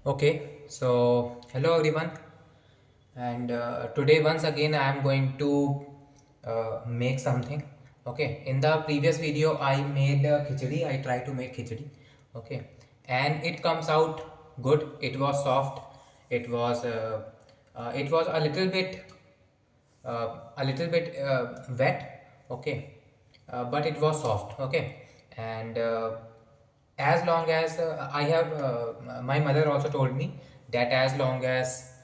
Okay, so hello everyone, and today once again I am going to make something. Okay, in the previous video I made khichdi. I tried to make khichdi. Okay, and it comes out good. It was soft. It was a little bit wet. Okay, but it was soft. Okay, and as long as I have my mother also told me that as long as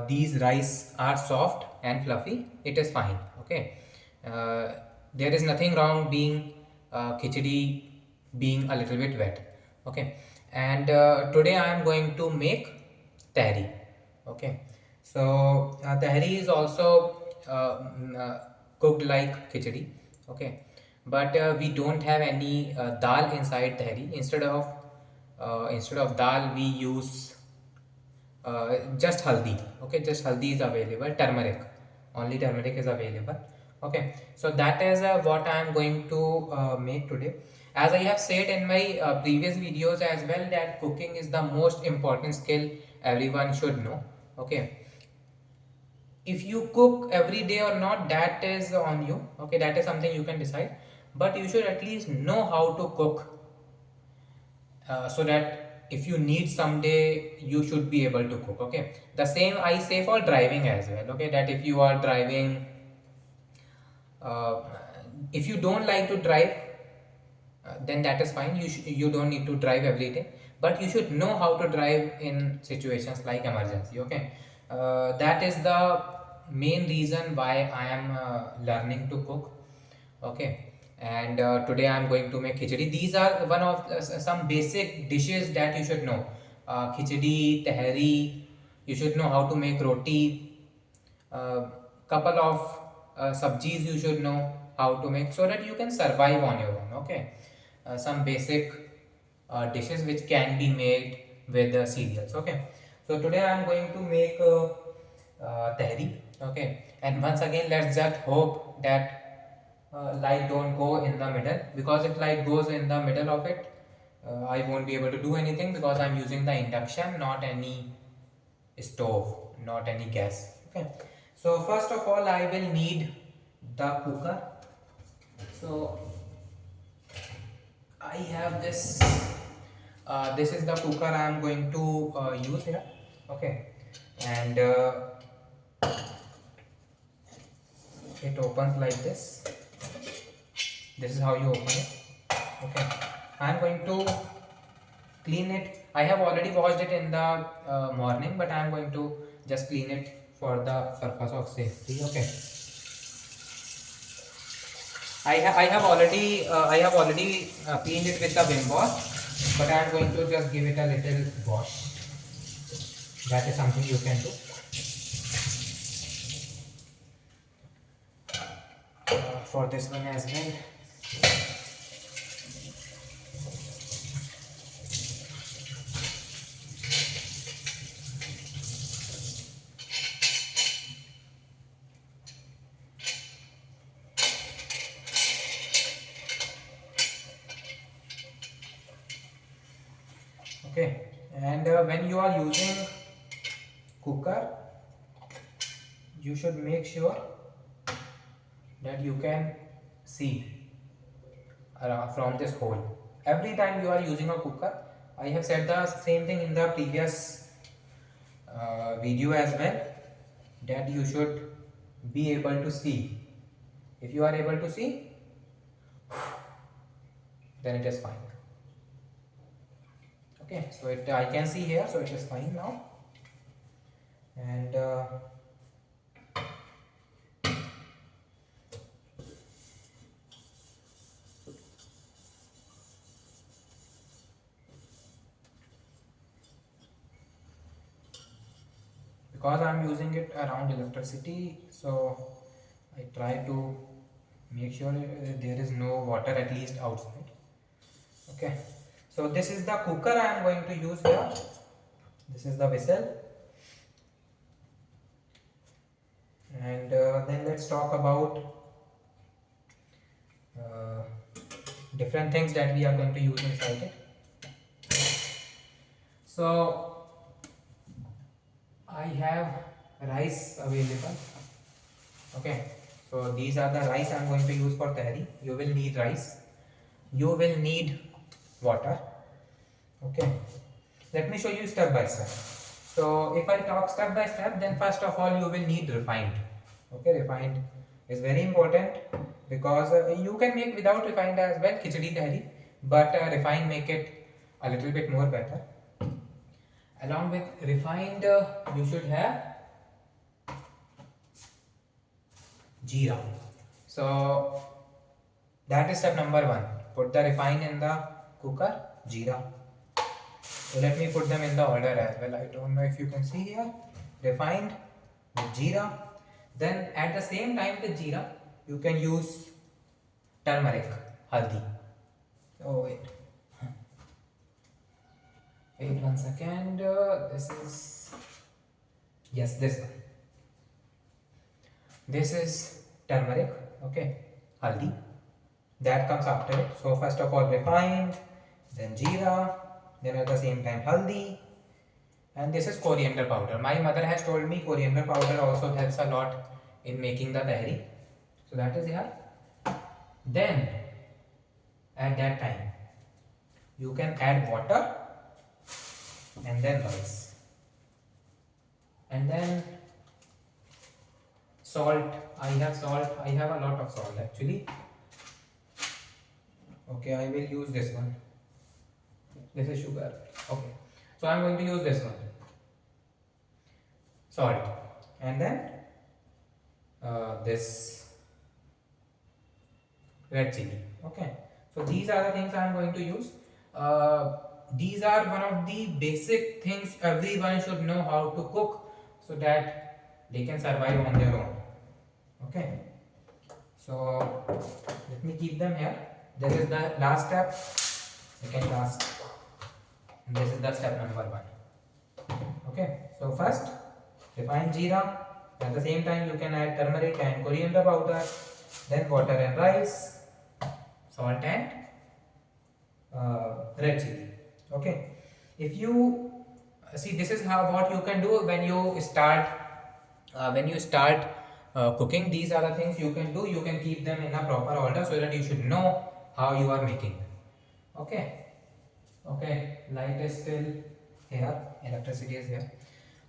these rice are soft and fluffy, it is fine. Okay, uh, there is nothing wrong being khichdi being a little bit wet. Okay, and today I am going to make tehri. Okay, so tehri is also cooked like khichdi. Okay, but we don't have any dal inside tehri. Instead of dal we use just haldi. Okay, just haldi is available. Turmeric, only turmeric is available. Okay, so that is what I am going to make today. As I have said in my previous videos as well, that cooking is the most important skill everyone should know. Okay, if you cook every day or not, that is on you. Okay, that is something you can decide, but you should at least know how to cook, so that if you need someday, you should be able to cook. Okay, the same I say for driving as well. Okay, that if you are driving, uh, if you don't like to drive, then that is fine. You don't need to drive every day, but you should know how to drive in situations like emergency. Okay, that is the main reason why I am learning to cook. Okay, and today I am going to make khichdi. These are one of some basic dishes that you should know. Khichdi, tehri. You should know how to make roti. Couple of sabjis you should know how to make, so that you can survive on your own. Okay, some basic dishes which can be made with the cereals. Okay, so today I am going to make tehri. Okay, and once again let's just hope that light don't go in the middle, because if light goes in the middle of it, I won't be able to do anything, because I'm using the induction, not any stove, not any gas. Okay, so first of all I will need the cooker. So I have this. This is the cooker I am going to use here. Okay, and it opens like this. This is how you open it. Okay, I am going to clean it. I have already washed it in the morning, but I am going to just clean it for the purpose of safety. Okay, I have already cleaned it with the Vim wash, but I am going to just give it a little wash. That is something you can do. For this one as well. Okay, and when you are using cooker, you should make sure that you can see from this hole. Every time you are using a cooker, I have said the same thing in the previous video as well, that you should be able to see. If you are able to see, then it is fine. Okay, so I can see here, so it is fine now. And because I am using it around electricity, so I try to make sure there is no water at least outside. Okay, so this is the cooker I am going to use here. This is the vessel, and then let's talk about uh, different things that we are going to use inside it. So I have rice available. Okay, so these are the rice I am going to use for tehri. You will need rice, you will need water. Okay, let me show you step by step. So if I talk step by step, then first of all you will need refined. Okay, refined is very important because you can make without refined as well khichdi tehri, but refined make it a little bit more better. Along with refined, you should have jeera. So that is step number one. Put the refined in the cooker, jeera. So let me put them in the order as well. I don't know if you can see here. Refined with jeera. Then at the same time with jeera, you can use turmeric, haldi. Oh wait. Wait 1 second. This is, yes, this one. This is turmeric. Okay, haldi. That comes after it. So first of all refined, then jeera, then at the same time haldi, and this is coriander powder. My mother has told me coriander powder also helps a lot in making the tehri. So that is here. Then at that time you can add water and then rice, and then salt. I have salt. I have a lot of salt actually. Okay, I will use this one. This is sugar. Okay, so I'm going to use this one, salt, and then this red chili. Okay, so these are the things I am going to use. These are one of the basic things everyone should know how to cook so that they can survive on their own. Okay, so let me keep them here. This is the last step, second last, and this is the step number one. Okay, so first refine jeera. At the same time you can add turmeric and coriander powder, then water and rice, salt and red chili. Okay, if you see, this is how what you can do when you start cooking. These are the things you can do. You can keep them in a proper order so that you should know how you are making. Okay, okay, light is still here, electricity is here.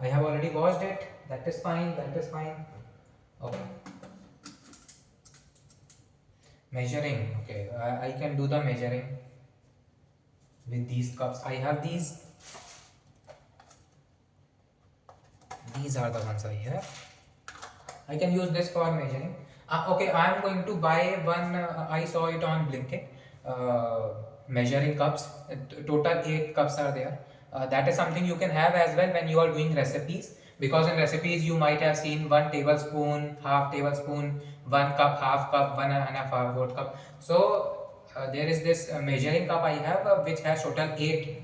I have already washed it. That is fine, that is fine. Okay, measuring. Okay, I can do the measuring with these cups. I have these are the ones I have. I can use this for measuring. Okay, I am going to buy one. I saw it on Blinkit. Measuring cups. Total 8 cups are there. That is something you can have as well when you are doing recipes. Because in recipes you might have seen 1 tablespoon, half tablespoon, 1 cup, half cup, 1.5 4 cup. So there is this measuring cup I have which has total 8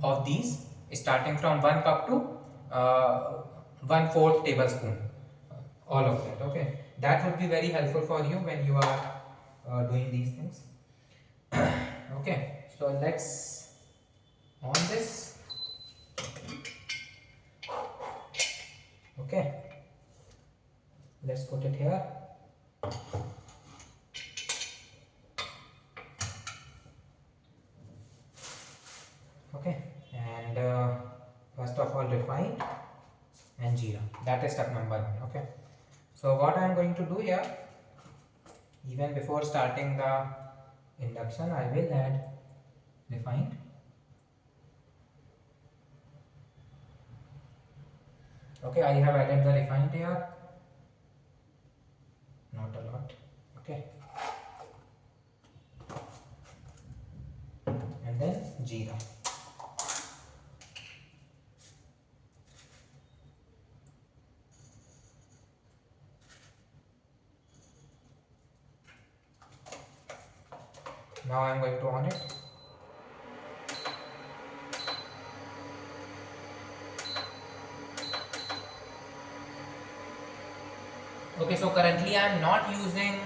of these, starting from 1 cup to 1/4 tablespoon, all of that. Okay, that would be very helpful for you when you are doing these things. Okay, so let's on this. Okay, let's put it here. Okay, and first of all refined and jeera. That is step number one. Okay, so what I am going to do here, even before starting the induction, I will add refined. Okay, I have added the refined here, not a lot. Okay, and then jeera. Now I am going to on it. Okay, so currently I am not using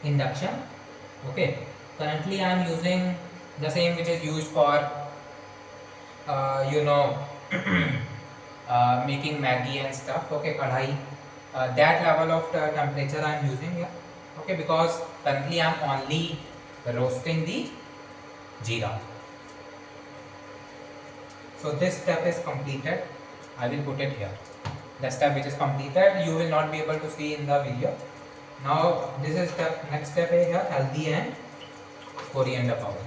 induction. Okay, currently I am using the same which is used for making Maggi and stuff. Okay, kadhai. That level of temperature I am using here. Okay, because currently I am only roasting the jeera. So this step is completed. I will put it here. The step which is completed, you will not be able to see in the video. Now this is step. Next step is here, haldi and coriander powder.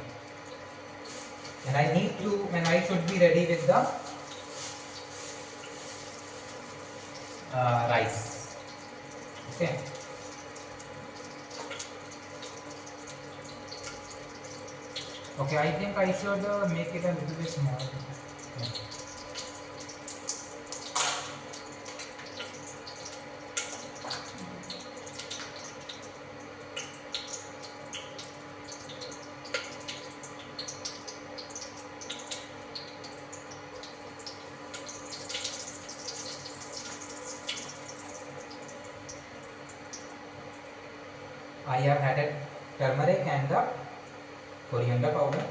And I need to, and I should be ready with the rice. Okay. Okay, I think I should make it a little bit small. Yeah. I have added turmeric and the coriander powder.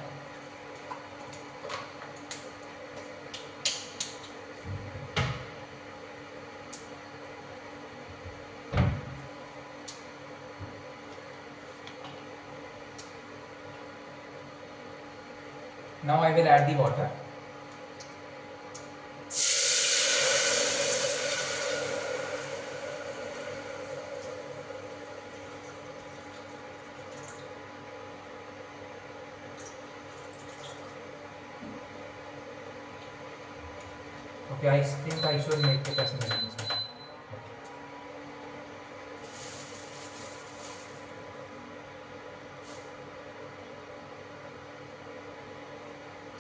Now I will add the water. Okay, I think I should make it as medium size.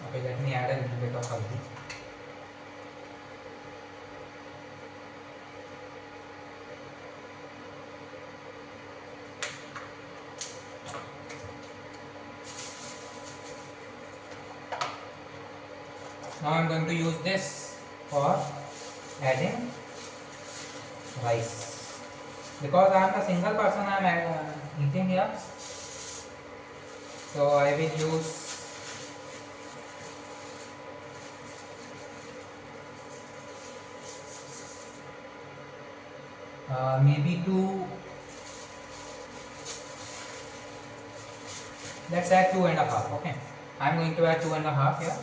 Okay, let me add a little bit of haldi. Now I am going to use this for adding rice. Because I am the single person I am eating here, so I will use maybe two. Let's add 2.5. Okay, I am going to add 2.5 here.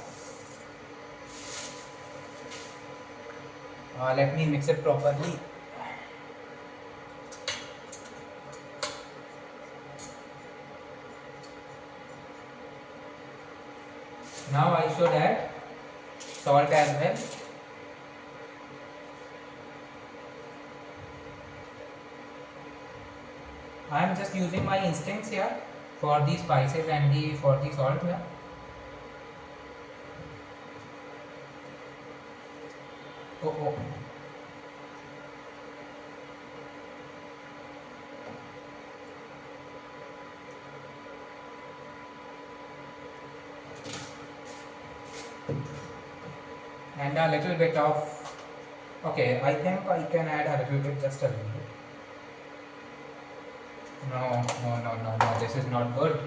Let me mix it properly. Now I should add salt as well. I am just using my instincts here for the spices and for the salt here. Oh. And a little bit of, okay, I think I can add a little bit, just a little bit. No, this is not good.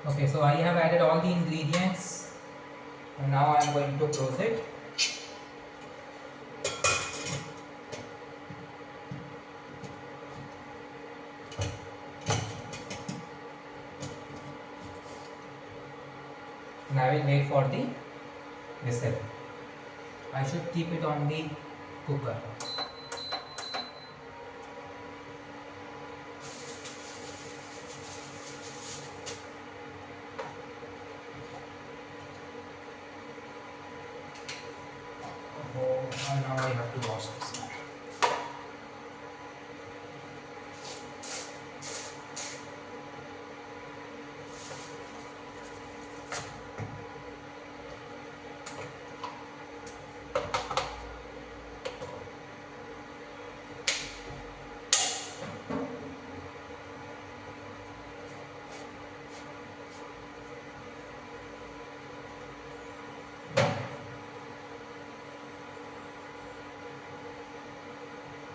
Okay, so I have added all the ingredients and now I am going to close it. And I will wait for the whistle. I should keep it on the cooker. Oh, now I have to wash this.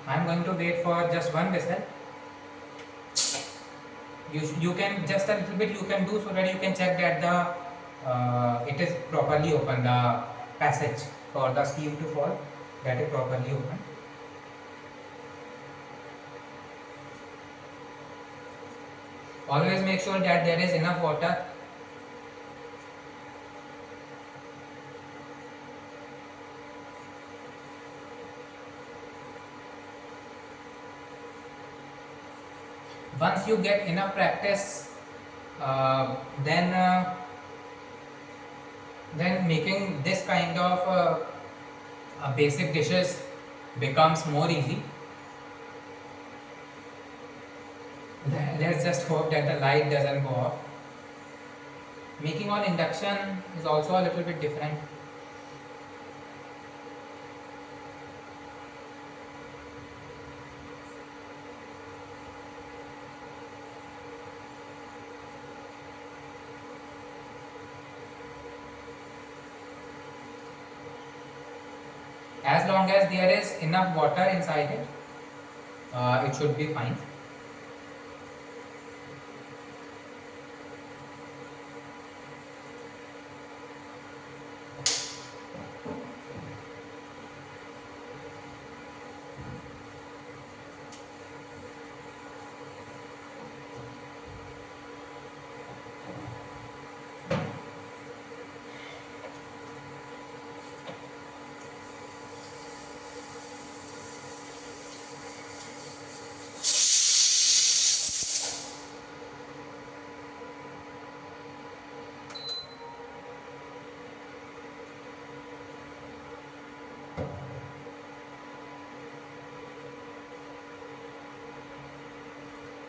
I am going to wait for just one whistle. You can just a little bit you can do, so that you can check that the it is properly open, the passage for the steam to fall, that is properly open. Always make sure that there is enough water. Once you get enough practice, uh, then uh, then making this kind of basic dishes becomes more easy. Let's just hope that the light doesn't go off. Making on induction is also a little bit different. As long as there is enough water inside it, it should be fine.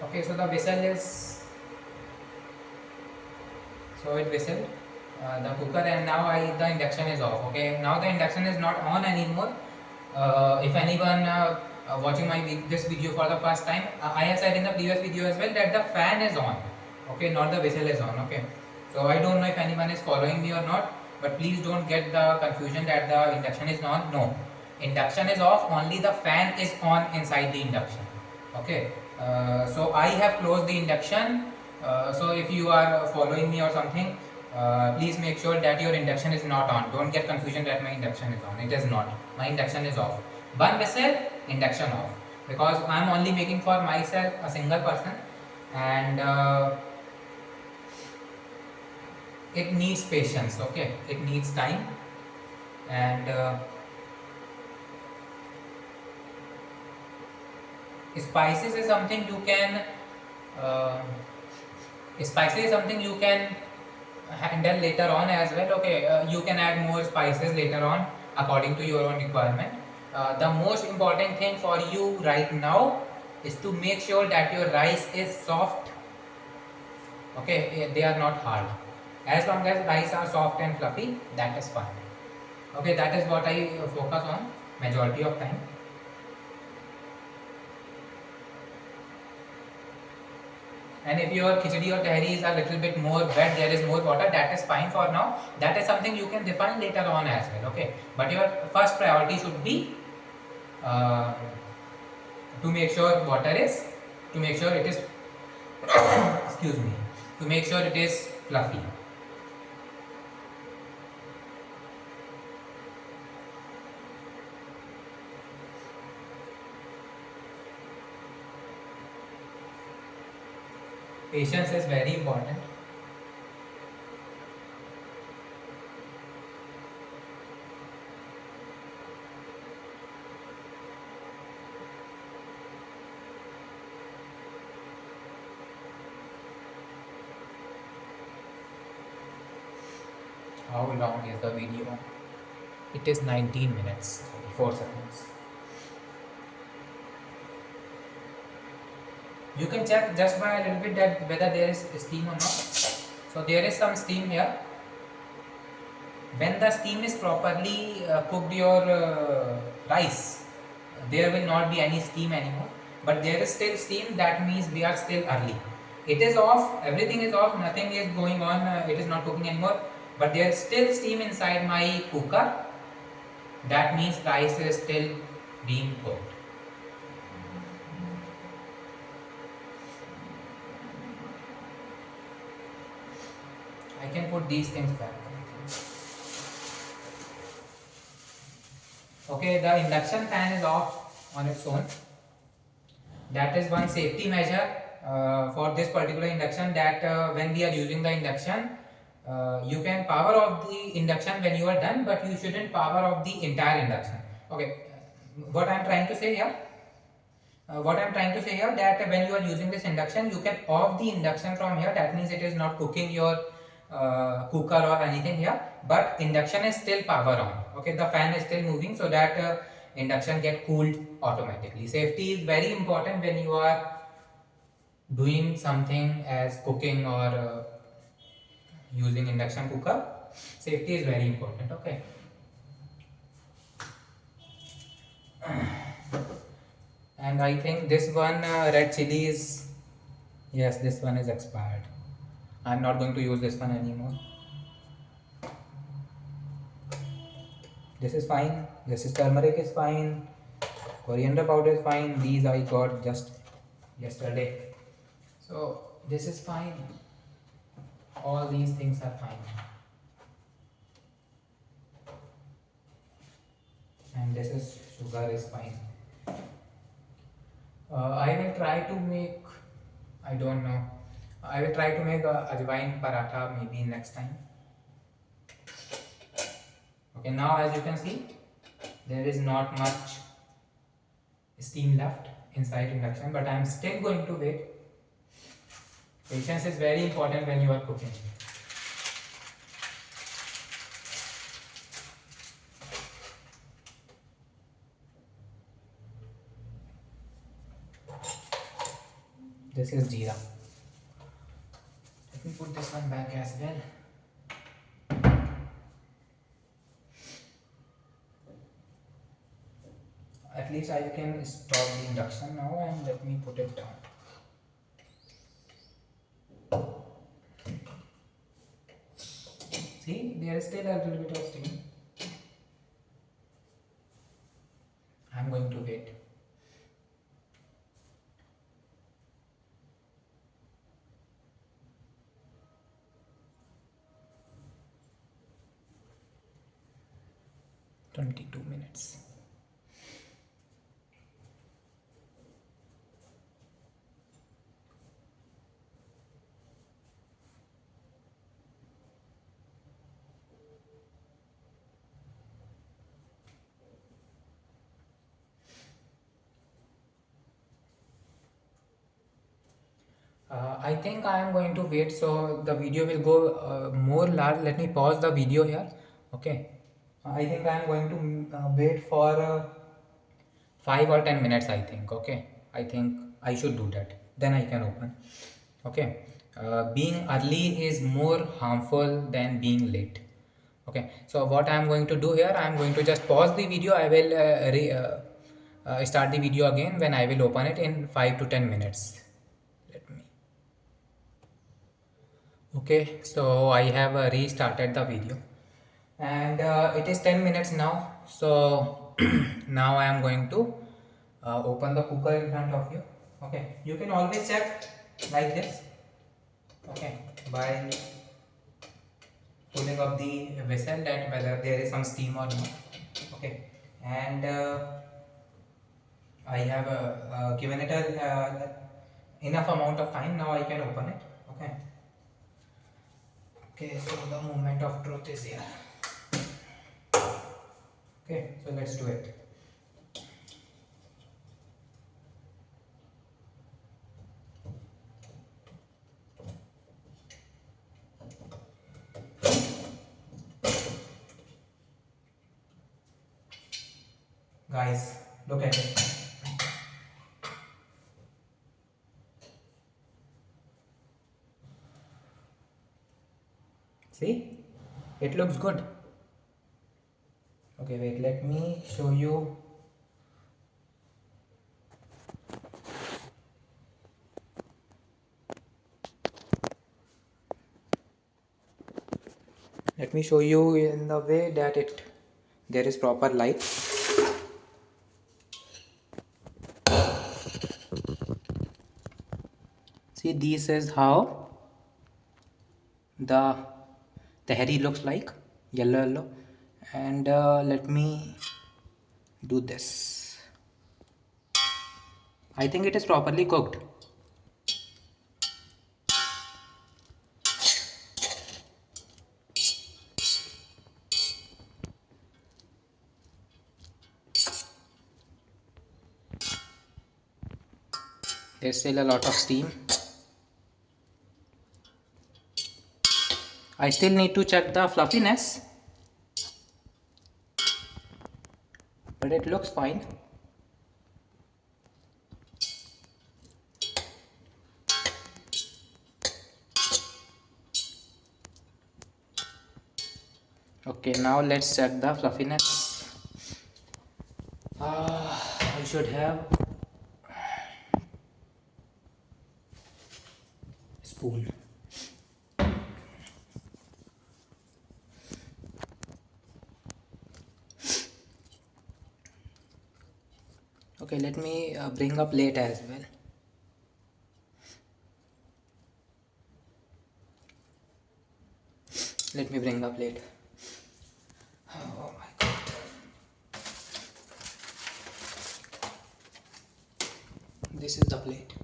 Okay, so the whistle is, so it whistled the cooker, and now the induction is off. Okay, now the induction is not on anymore. If anyone watching this video for the first time, I have said in the previous video as well that the fan is on. Okay, not the whistle is on. Okay, so I don't know if anyone is following me or not, but please don't get the confusion that the induction is on. No, induction is off. Only the fan is on inside the induction. Okay, so I have closed the induction. So if you are following me or something, please make sure that your induction is not on. Don't get confusion that my induction is on. It is not. My induction is off. One vessel, induction off. Because I am only making for myself, a single person, and it needs patience. Okay, it needs time, and spices is something you can. Uh, Spices is something you can handle later on as well. Okay, you can add more spices later on according to your own requirement. The most important thing for you right now is to make sure that your rice is soft. Okay, they are not hard. As long as rice are soft and fluffy, that is fine. Okay, that is what I focus on majority of time. And if your khichdi or tehri is a little bit more wet, there is more water, that is fine for now. That is something you can define later on as well. Okay, but your first priority should be uh, to make sure to make sure it is excuse me, to make sure it is fluffy. Patience is very important. How long is the video? It is 19 minutes 34 seconds. You can check just by a little bit that whether there is steam or not. So there is some steam here. When the steam is properly cooked your rice, there will not be any steam anymore. But there is still steam, that means we are still early. It is off, everything is off, nothing is going on, it is not cooking anymore. But there is still steam inside my cooker. That means rice is still being cooked. I can put these things back. Okay, the induction fan is off on its own. That is one safety measure for this particular induction, that when we are using the induction, you can power off the induction when you are done, but you shouldn't power off the entire induction. Okay, what I am trying to say here, that when you are using this induction, you can off the induction from here. That means it is not cooking your cooker or anything here, but induction is still power on. Okay, the fan is still moving, so that induction get cooled automatically. Safety is very important when you are doing something as cooking or using induction cooker. Safety is very important. Okay. And I think this one red chili is, yes, this one is expired. I'm not going to use this one anymore. This is fine. This is turmeric is fine. Coriander powder is fine. These I got just yesterday. So this is fine. All these things are fine. And this is sugar is fine. I will try to make, I don't know. I will try to make a ajwain paratha maybe next time. Okay, now as you can see, there is not much steam left inside induction, but I am still going to wait. Patience is very important when you are cooking. This is jeera. Let me put this one back as well. At least I can stop the induction now and let me put it down. See, there is still a little bit of steam. I am going to wait. "22 minutes. I think I am going to wait, so the video will go more large. Let me pause the video here. Okay. I think I am going to wait for 5 or 10 minutes, I think. Okay. I think I should do that. Then I can open. Okay. Being early is more harmful than being late. Okay. So what I am going to do here, I am going to just pause the video. I will start the video again when I will open it in 5 to 10 minutes. Let me. Okay, so I have restarted the video, and it is 10 minutes now. So now I am going to open the cooker in front of you. Okay, you can always check like this. Okay, by pulling up the vessel, that whether there is some steam or not. Okay, and I have given it a enough amount of time. Now I can open it. Okay. Okay, so the moment of truth is here. Okay, so let's do it. Guys, look at it. See, it looks good. Okay, wait, let me show you. Let me show you in the way that there is proper light. See, this is how the tehri looks like, yellow. And let me do this. I think it is properly cooked. There's still a lot of steam. I still need to check the fluffiness, but it looks fine. Okay, now let's check the fluffiness. I should have a spoon. Okay, let me bring a plate as well. Let me bring a plate. Oh my god. This is the plate.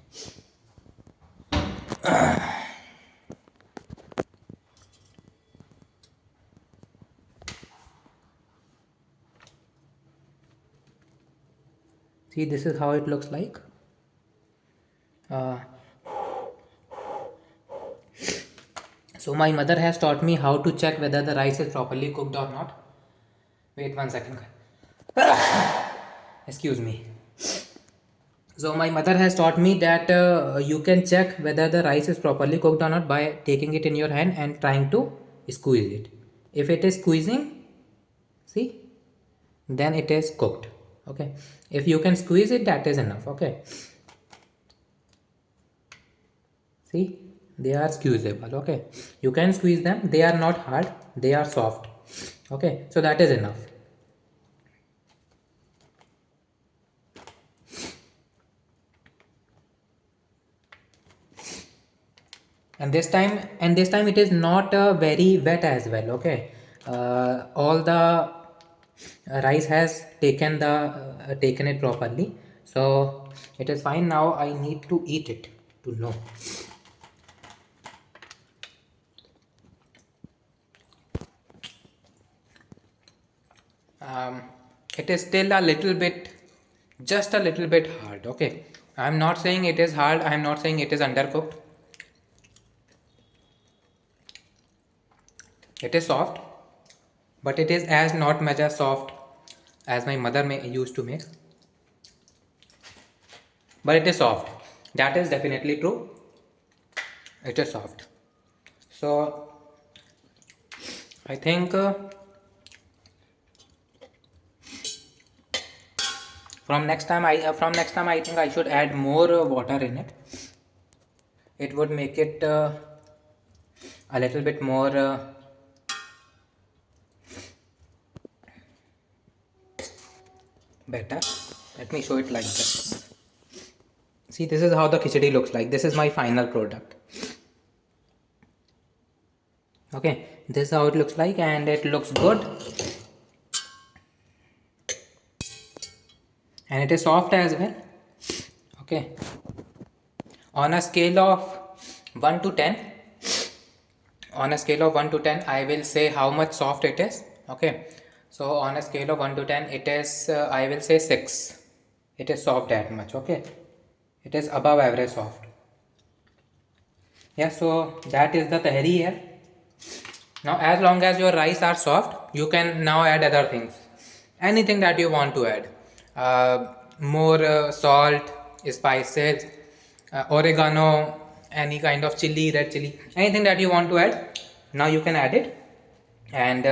See, this is how it looks like. So my mother has taught me how to check whether the rice is properly cooked or not. Wait 1 second. Excuse me. So my mother has taught me that you can check whether the rice is properly cooked or not by taking it in your hand and trying to squeeze it. If it is squeezing, see, then it is cooked. Okay, if you can squeeze it, that is enough. Okay, see, they are squeezable. Okay, you can squeeze them, they are not hard, they are soft. Okay, so that is enough. And this time it is not very wet as well. Okay, all the rice has taken it properly, so it is fine. Now I need to eat it to know. It is still a little bit, just a little bit hard. Okay, I'm not saying it is hard, I'm not saying it is undercooked. It is soft, but it is as not much as soft as my mother used to make, but it is soft. That is definitely true. It is soft. So I think from next time I think I should add more water in it. It would make it a little bit more better. Let me show it like this. See, this is how the khichdi looks like. This is my final product. Okay, this is how it looks like, and it looks good, and it is soft as well. Okay, on a scale of 1 to 10, I will say how much soft it is. Okay, so on a scale of 1 to 10, it is I will say 6. It is soft that much. Okay, it is above average soft. Yeah, so that is the tehri here. Now as long as your rice are soft, you can now add other things, anything that you want to add. More salt, spices, oregano, any kind of chili, red chili, anything that you want to add, now you can add it, and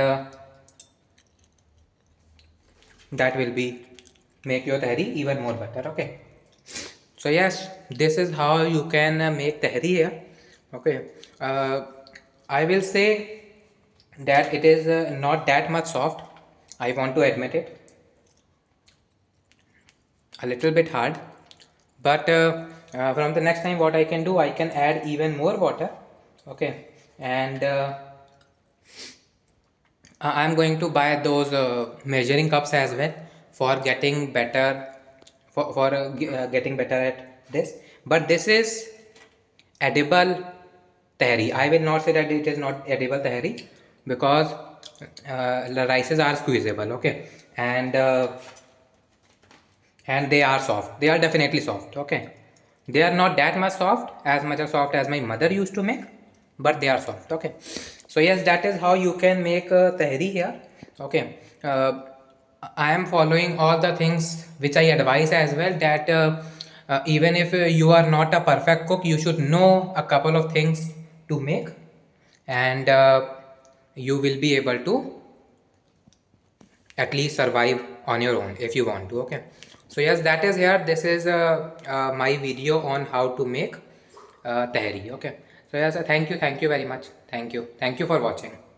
that will be make your tehri even more better. Okay, so yes, this is how you can make tehri here. Okay, I will say that it is not that much soft. I want to admit it, a little bit hard, but from the next time what I can do, I can add even more water. Okay, and I'm going to buy those measuring cups as well for getting better, for getting better at this. But this is edible tehri. I will not say that it is not edible tehri, because the rices are squeezable, okay, and they are soft. They are definitely soft, okay. They are not that much soft, as much as soft as my mother used to make, but they are soft, okay. So yes, that is how you can make tehri here, okay. I am following all the things which I advise as well, that even if you are not a perfect cook, you should know a couple of things to make, and you will be able to at least survive on your own if you want to, okay. So yes, that is here. This is my video on how to make tehri, okay. So yes, thank you very much. Thank you for watching.